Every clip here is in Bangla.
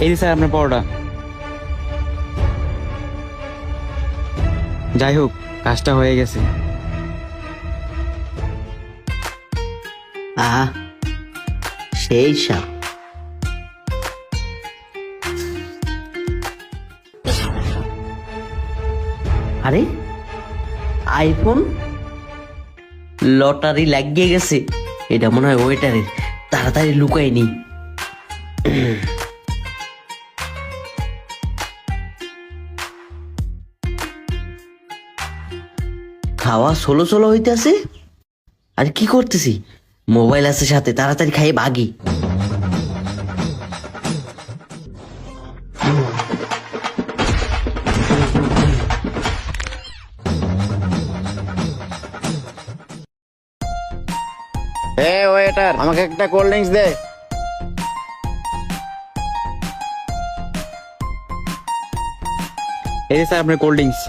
এই যে স্যার আপনার পরোটা। যাই হোক, কাজটা হয়ে গেছে। আহা, সেই সাপ। আরে আইফোন লটারি লাগিয়ে গেছে। এটা মনে হয় ওয়েটারের, তাড়াতাড়ি লুকাই নি। খাওয়া ষোলো ষোলো হইতেছে। আর কি করতেছি, মোবাইল আছে সাথে, তাড়াতাড়ি খাইয়ে ভাগি। ওয়েটার, আমাকে একটা কোল্ড ড্রিঙ্কস দে। এই যে স্যার আপনার কোল্ড ড্রিঙ্কস।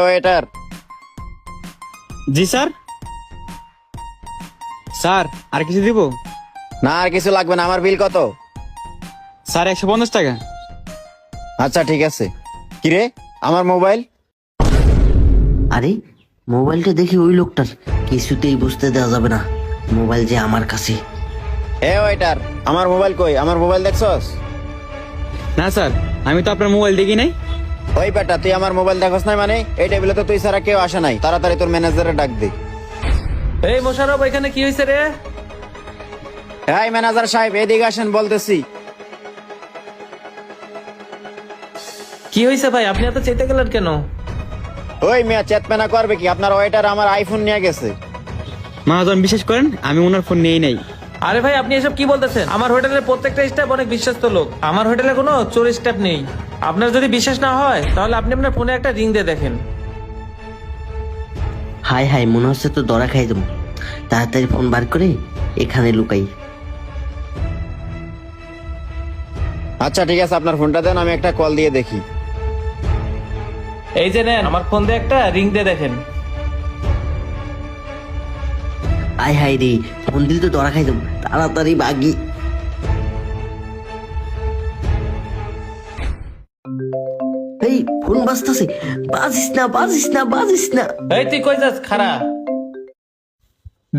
ওয়েটার। জি স্যার। স্যার আর কিছু দিব? না, আর কিছু লাগবে না। আমার বিল কত? স্যার 150 টাকা। আচ্ছা ঠিক আছে। কিরে, আমার মোবাইল? আরে মোবাইলটা দেখি ওই লোকটার, কিছুতেই বুঝতে দেওয়া যাবে না মোবাইল যে আমার কাছে। ওয়েটার, আমার মোবাইল কই? আমার মোবাইল দেখছস? না স্যার, আমি তো আপনার মোবাইল দেখি নাই। ওই বেটা, তুই আমার মোবাইল দেখছস নাই মানে? এই টেবিলে তো তুই ছাড়া কেউ আসে নাই। তাড়াতাড়ি তোর ম্যানেজারে ডাক দে। এই মোশাররফ, এখানে কি হয়েছে রে? এই ম্যানেজার সাহেব, এদিকে আসেন বলতেছি। কি হয়েছে ভাই, আপনি এত চেতে গেলেন কেন? ওই মিয়া, চেতমেনা করবে কি? আপনার ওয়েটার আমার আইফোন নিয়ে গেছে। মহাজন বিশ্বাস করেন, আমি ওনার ফোন নিয়েই নাই। আরে ভাই, আপনি এসব কি বলতেছেন? আমার হোটেলের প্রত্যেকটা স্টাফ অনেক বিশ্বস্ত লোক। আমার হোটেলে কোনো চোর স্টাফ নেই। আপনার যদি বিশ্বাস না হয় তাহলে আপনি আপনার ফোনে একটা রিং দিয়ে দেখেন। হাই হাই, মনে হচ্ছে তো ধরা খাই দেবো। তাড়াতাড়ি ফোন বার করে এখানে লুকাই। আচ্ছা ঠিক আছে, আপনার ফোনটা দেন, আমি একটা কল দিয়ে দেখি। এই যে নেন, আমার ফোন দিয়ে একটা রিং দিয়ে দেখেন। আই হাই রে, ফোন দিল তো ধরা খাই দেবো, তাড়াতাড়ি ভাগি। এই ফোন বাজতেছে, বাজিস না বাজিস না বাজিস না। এই তুই কই যাস? খারা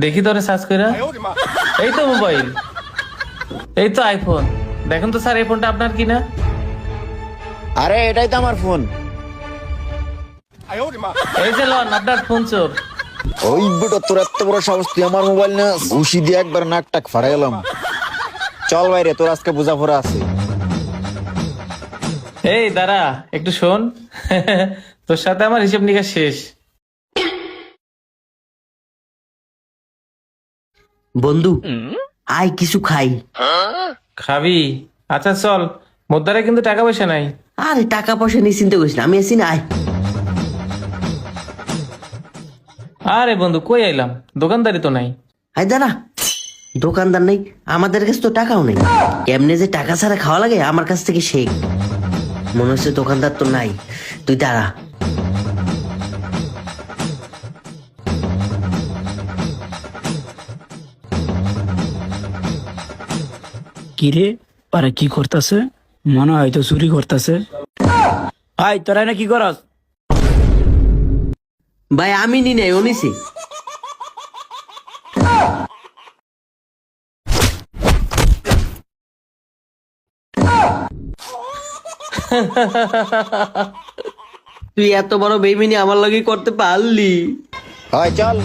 দেখি তোরে সার্চ কইরা। এই তো মোবাইল, এই তো আইফোন। দেখুন তো স্যার, এই ফোনটা আপনার কিনা? আরে এটাই তো আমার ফোন। এই যে লন, আপনার ফোন চোর। ওই বেটা, তোর এত বড় সাহস, তুই আমার মোবাইল না ঘুষি দিয়ে একবার নাক টাক ফাড়াই গেলাম। চল বাইরে, তোর আজকে বোঝাপড়া আছে। এই দাঁড়া, একটু শোন। তোর সাথে আমার হিসেব নিকাশ শেষ। বন্ধু আয় কিছু খাই। খাবি? আচ্ছা চল, মোদ্দারে কিন্তু টাকা পয়সা নাই। আরে টাকা পয়সা নিয়ে চিন্তা করিস না, আমি আছি না, আয়। আরে বন্ধু, কই আইলাম? দোকানদারি তো নাই। আয় দাঁড়া, দোকানদার নেই, আমাদের কাছে তো টাকাও নেই। কেমনে যে টাকা ছাড়া খাওয়া লাগে আমার কাছ থেকে শেখ। মনে হচ্ছে দোকানদার তো নাই, তুই দাঁড়া। কিরে, আরে কি করতেছে? মনে হয় তো চুরি করতেছে। হাই, তোরা না কি করস? ভাই আমি নি নাই, ও নিছি। তুই এত বড় বেইমানি আমার লাগি করতে পারলি? হয় চল।